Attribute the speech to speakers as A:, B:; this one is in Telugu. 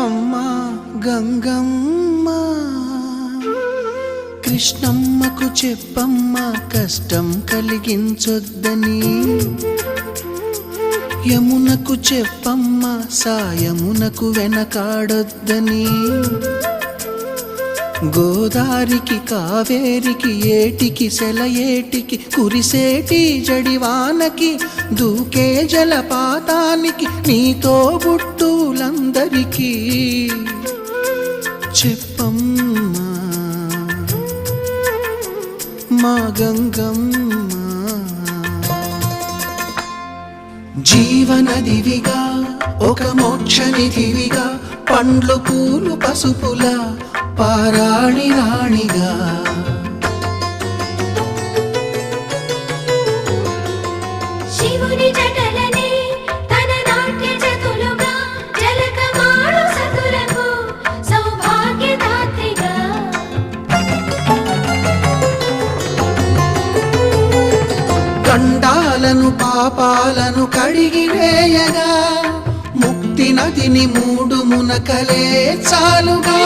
A: అమ్మా గంగమ్మ కృష్ణమ్మకు చెప్పమ్మా కష్టం కలిగించొద్దని, యమునకు చెప్పమ్మా సాయమునకు వెనకాడొద్దని, గోదారికి కావేరికి ఏటికి సెలయేటికి కురిసేటి జడివానకి దూకే జలపాతానికి నీతో బుట్టులందరికీ చెప్పమ్మా మా గంగమ్మ. జీవనదివిగా ఒక మోక్షనిధివిగా పండ్లు పూలు పసుపులా పారాణి రాణిగా,
B: శివుని జటలనే తన నాట్య చతులుగా జలకమాడు సతులకు సౌభాగ్యదాత్రిగా,
A: గండాలను పాపాలను కడిగివేయగా ముక్తి నదిని మూడు మునకలే చాలుగా.